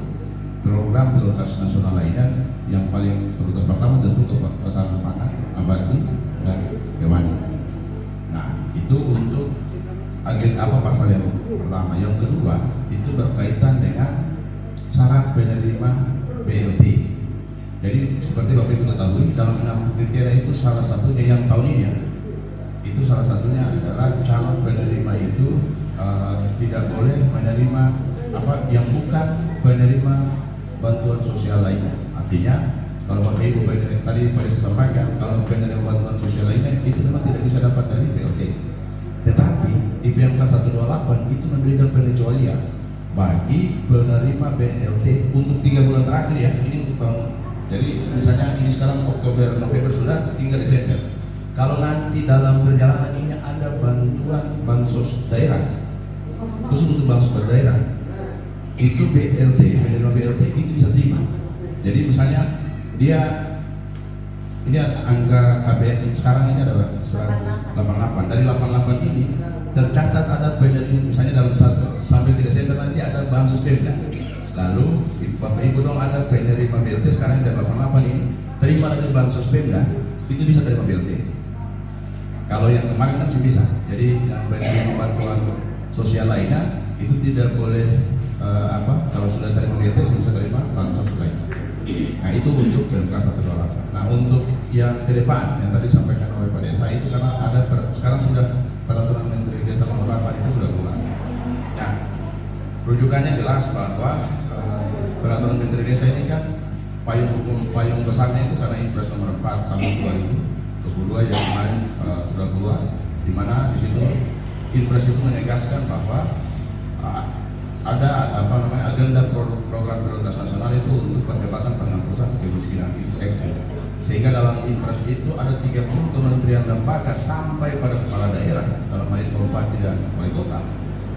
program prioritas nasional lainnya, yang paling prioritas pertama tentu ketahanan pangan, abadi dan hewani. Nah, itu untuk pasal yang pertama. Yang kedua itu berkaitan dengan syarat penerima BLT. Jadi seperti Bapak Ibu ketahui, dalam 6 kriteria itu salah satunya yang tahun ini itu salah satunya adalah calon penerima itu tidak boleh menerima yang bukan penerima bantuan sosial lainnya. Artinya kalau Bapak Ibu tadi pada saya sampaikan, kalau penerima bantuan sosial lainnya itu memang tidak bisa dapat dari BLT. Tetapi di PMK 128 itu memberikan pengecualian bagi penerima BLT untuk 3 bulan terakhir ya. Ini untuk tahun. Jadi misalnya ini sekarang Oktober, November sudah, tinggal Desember. Kalau nanti dalam perjalanan ini ada bantuan bansos daerah, khusus untuk bansos daerah, itu BLT, penerima BLT itu bisa terima. Jadi misalnya dia ini angka KPN sekarang ini ada 188. Dari 88 ini tercatat ada penerima, misalnya dalam 1 sampai 3 Desember nanti ada bansos Pemda. Lalu Bapak Ibu dong ada penerima BLT sekarang ada 88 ini, terima lagi bansos Pemda, itu bisa terima BLT. Kalau yang kemarin kan sih bisa. Jadi yang penerima bantuan sosial lainnya itu tidak boleh kalau sudah terima BLT bisa terima bansos lainnya. Nah, itu untuk PMK 128. Nah, untuk yang ke depan yang tadi disampaikan oleh Pak Desa itu karena ada sekarang sudah peraturan Menteri Desa nomor 8 itu sudah keluar. Nah, rujukannya jelas bahwa peraturan Menteri Desa ini kan payung besarnya itu karena Impres nomor 4 tahun 2022 yang kemarin sudah keluar, di mana di situ Impres itu menegaskan bahwa ada agenda program prioritas nasional itu untuk percepatan penghapusan kemiskinan itu ekstrim. Sehingga dalam Impres itu ada 30 kementerian lembaga sampai pada kepala daerah dalam hal ini kabupaten dan wali kota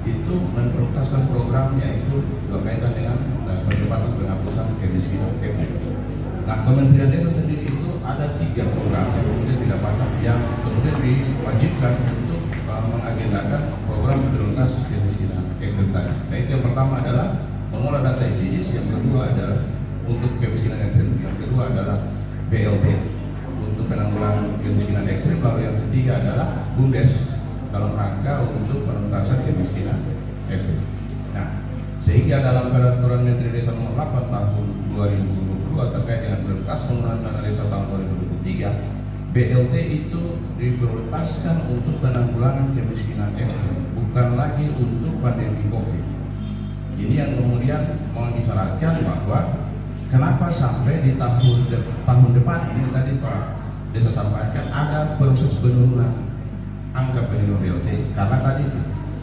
itu memprioritaskan program yaitu berkaitan dengan percepatan penghapusan kemiskinan ekstrim. Nah, Kementerian Desa sendiri itu ada 3 program yang kemudian didapatkan yang kemudian diwajibkan untuk mengagendakan program prioritas kemiskinan ekstrim tadi. Baik, yang pertama adalah mengolah data SDGs, yang kedua adalah untuk kemiskinan ekstrim, yang kedua adalah BLT untuk penanggulangan kemiskinan ekstrim, lalu yang ketiga adalah BUMDes dalam rangka untuk penuntasan kemiskinan ekstrim. Nah, sehingga dalam peraturan Menteri Desa nomor 8 tahun 2022 terkait dengan prioritas penggunaan dana desa tahun 2023, BLT itu diprioritaskan untuk penanggulangan kemiskinan ekstrim, bukan lagi untuk pandemi COVID. Ini yang kemudian mau disyaratkan bahwa kenapa sampai di tahun depan ini tadi Pak Desa sampaikan ada proses penurunan angka penerima BLT karena tadi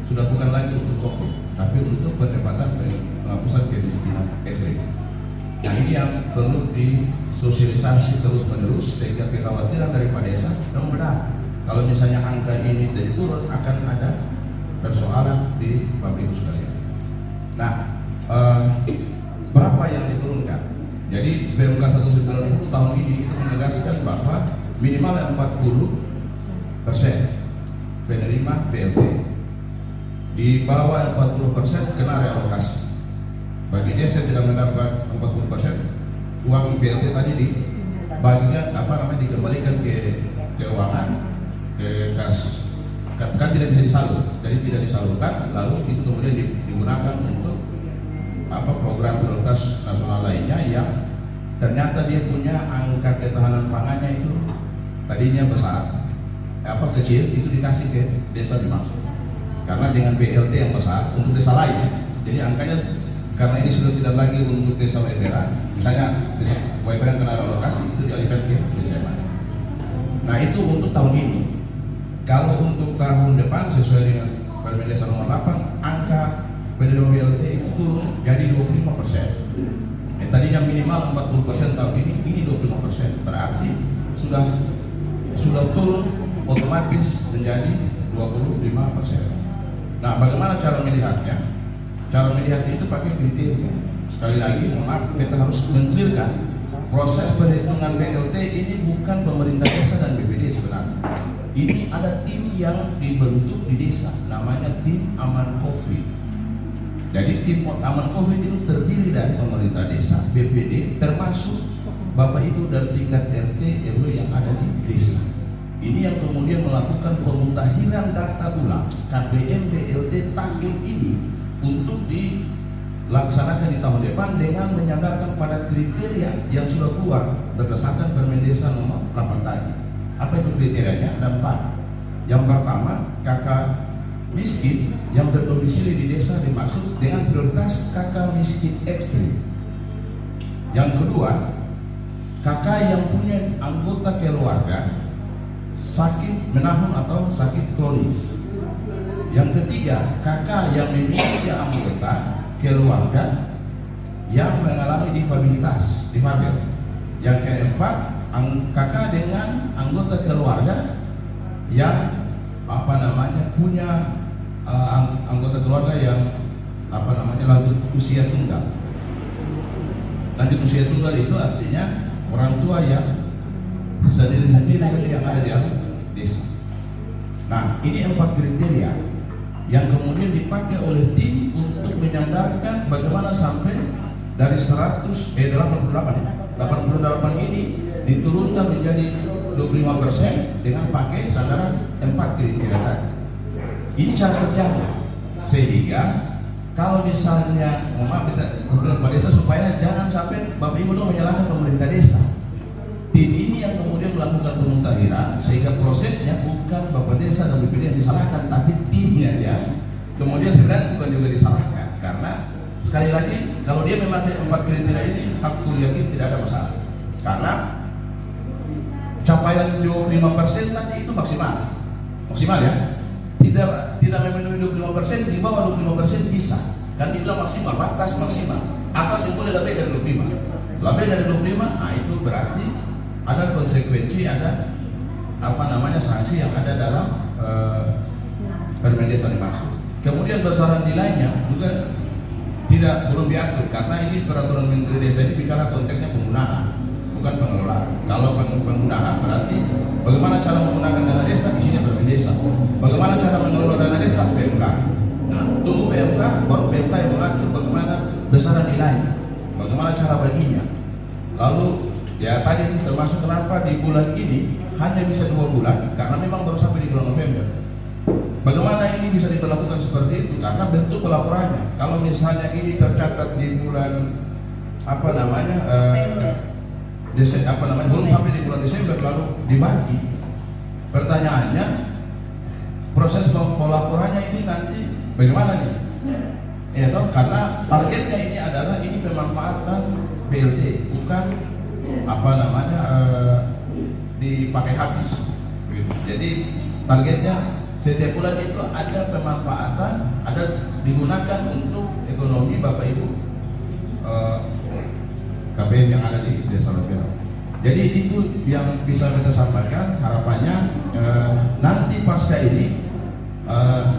sudah bukan lagi untuk COVID, tapi untuk percepatan penghapusan kemiskinan ekstrim. Nah, ini yang perlu disosialisasi terus menerus sehingga kekhawatiran dari Pak Desa memang benar. Kalau misalnya angka ini tidak turun akan ada persoalan di Bapak Ibu sekalian. Nah, berapa yang diturunkan? Jadi PMK 190 tahun ini itu menegaskan bahwa minimal 40% penerima BLT. Di bawah 40% kena realokasi. Bagi desa yang tidak mendapat 40%, uang BLT tadi dibagikan dikembalikan ke keuangan, ke kas, kan tidak bisa disalur, jadi tidak disalurkan, lalu itu kemudian digunakan untuk program prioritas nasional lainnya yang ternyata dia punya angka ketahanan pangannya itu tadinya besar, kecil, itu dikasih ke desa dimaksud. Karena dengan BLT yang besar untuk desa lain, jadi angkanya karena ini sudah tidak lagi untuk desa Waiperan. Misalnya desa Waiperan kena alokasi itu dialihkan ke desa mana. Nah itu untuk tahun ini. Kalau untuk tahun depan sesuai dengan Permen Desa nomor 8, angka penerima BLT itu turun jadi 25%. Tadinya minimal 40% tahun ini 25%. Berarti sudah turun otomatis menjadi 25%. Nah, bagaimana cara melihatnya? Cara melihat itu pakai kriteria. Sekali lagi, mohon maaf, kita harus mengklirkan proses perhitungan BLT ini bukan pemerintah desa dan BPD sebenarnya. Ini ada tim yang dibentuk di desa, namanya tim aman COVID. Jadi tim aman COVID itu terdiri dari pemerintah desa, BPD, termasuk Bapak Ibu dari tingkat RT RW yang ada di desa. Ini yang kemudian melakukan pemutahiran data ulang KPM BLT tahun ini untuk dilaksanakan di tahun depan dengan menyandarkan pada kriteria yang sudah keluar berdasarkan Permen Desa nomor 8 tadi. Apa itu kriterianya? Ada 4. Yang pertama, kakak miskin yang berdomisili di desa dimaksud dengan prioritas kakak miskin ekstrim. Yang kedua, kakak yang punya anggota keluarga sakit menahun atau sakit kronis. Yang ketiga, kakak yang memiliki anggota keluarga yang mengalami difabel. Yang keempat, kakak dengan anggota keluarga yang punya anggota keluarga yang lanjut usia tunggal. Lanjut usia tunggal itu artinya orang tua yang sendiri yang ada di desa. Nah, ini 4 kriteria yang kemudian dipakai oleh tim untuk menyandarkan bagaimana sampai dari 88 ini diturunkan menjadi 25% dengan pakai sandaran 4 kriteria tadi. Ini cara kerjanya, sehingga kalau misalnya Pak Desa supaya jangan sampai Bapak Ibu menyalahkan pemerintah desa. Tim ini yang kemudian melakukan pemutahiran sehingga prosesnya bukan Bapak Desa dan BPD yang disalahkan, tapi timnya yang kemudian sebenarnya bukan juga disalahkan. Karena sekali lagi kalau dia memakai 4 kriteria ini, aku yakin tidak ada masalah. Karena capaian 25% tadi itu maksimal ya. Tidak memenuhi 25%, di bawah 25% bisa. Kan dibilang maksimal, batas maksimal. Asal simpulnya lebih dari 25. Lebih dari 25, itu berarti ada konsekuensi, ada sanksi yang ada dalam Permen Desa dimaksud. Kemudian besaran nilainya juga belum diatur karena ini peraturan Menteri Desa ini bicara konteksnya penggunaan, bukan pengelolaan. Kalau penggunaan berarti bagaimana cara menggunakan dana desa, isinya Permen Desa. Bagaimana cara mengelola dana desa, PMK. Nah, tunggu PMK, baru PMK yang mengatur bagaimana besaran nilainya, bagaimana cara baginya. Lalu ya tadi termasuk kenapa di bulan ini hanya bisa 2 bulan karena memang baru sampai di bulan November. Bagaimana ini bisa dilakukan seperti itu? Karena bentuk pelaporannya. Kalau misalnya ini tercatat di bulan belum sampai di bulan Desember lalu dibagi. Pertanyaannya, proses pelaporannya ini nanti bagaimana nih? Ya toh, karena targetnya ini adalah ini pemanfaatan BLT, bukan dipakai habis. Jadi targetnya setiap bulan itu ada pemanfaatan, ada digunakan untuk ekonomi Bapak Ibu KPM yang ada di Desa Waiperan. Jadi itu yang bisa kita sampaikan. Harapannya nanti pasca ini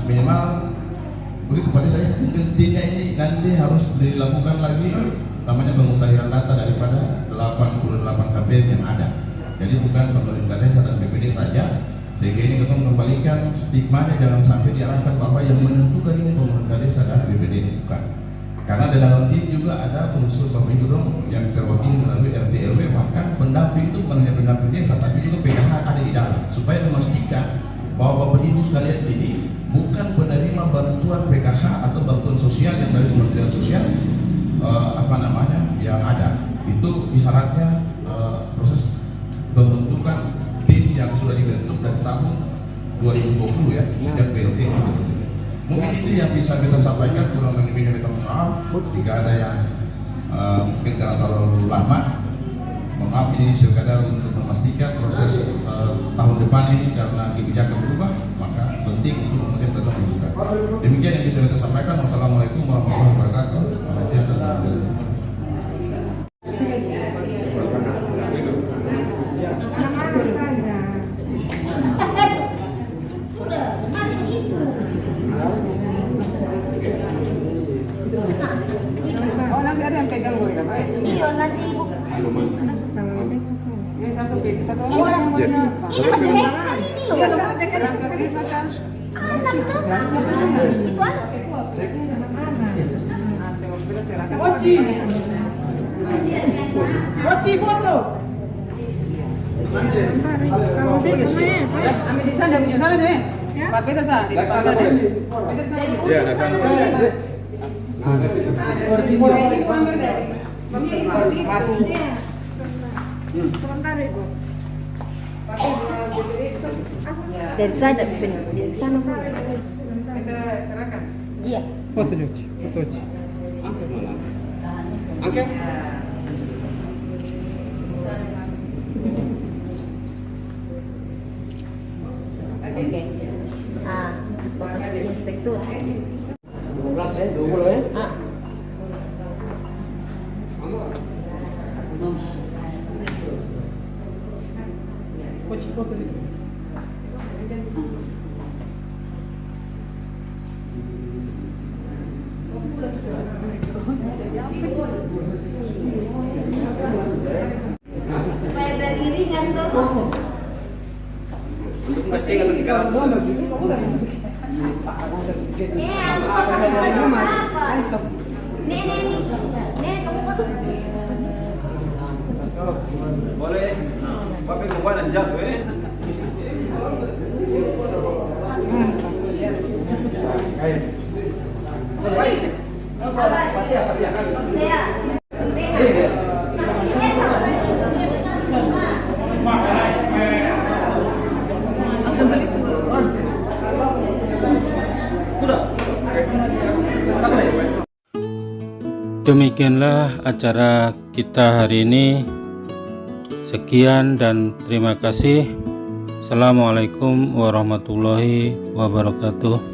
minimal begitu pada saya mungkin timnya ini nanti harus dilakukan lagi namanya pemutahiran data daripada 88 KPM yang ada. Jadi bukan pemerintah desa dan BPD saja, sehingga ini kita mengembalikan stigmanya jangan sampai diarahkan bahwa yang menentukan ini pemerintah desa dan BPD, bukan. Karena di dalam tim juga ada unsur Bapak Ibu yang terwakili melalui RT RW, bahkan pendamping itu bukan hanya pendamping desa tapi juga PKH ada di dalam, supaya memastikan bahwa Bapak Ibu sekalian ini bukan penerima bantuan PKH atau bantuan sosial yang dari Kementerian Sosial, yang ada itu isyaratnya proses pembentukan tim yang sudah dibentuk dari tahun 2020 ya, sejak BLT. Mungkin itu yang bisa kita sampaikan, kurang lebih minta maaf jika ada yang mungkin karena terlalu lama. Mohon maaf, ini sekadar untuk memastikan proses tahun depan ini karena kebijakan berubah, maka penting itu kemudian kita menunjukkan. Demikian yang bisa kita sampaikan. Wassalamualaikum warahmatullahi wabarakatuh. Selamat siang dan selamat siang. Oh, nanti ada yang pegang boleh kan? Iya, nanti ibu. Ya, satu orang yang boleh apa? Ini masih hari ini loh. Iya, berangkat ke sana. Anak tuh. Itu anak. Koci foto. Ambil di sana, di sana deh. Pak Peter sana, di sana. Peter sana. Ya, di sana. Kursi ibu ambil deh. Ini kursi ibu. Sebentar ibu. Pakai Dari sana, dari sana. kita serahkan. Iya. Foto Joci, foto Joci. Angkat. Oke. Ah, Bapak Inspektur. Ah. Koci foto itu. Supaya beriringan tuh. Pasti kasih tiga Aku akan apa? Nih, kamu masuk. Boleh. Pakai kumpulan dan jatuh Demikianlah acara kita hari ini. Sekian dan terima kasih. Assalamualaikum warahmatullahi wabarakatuh.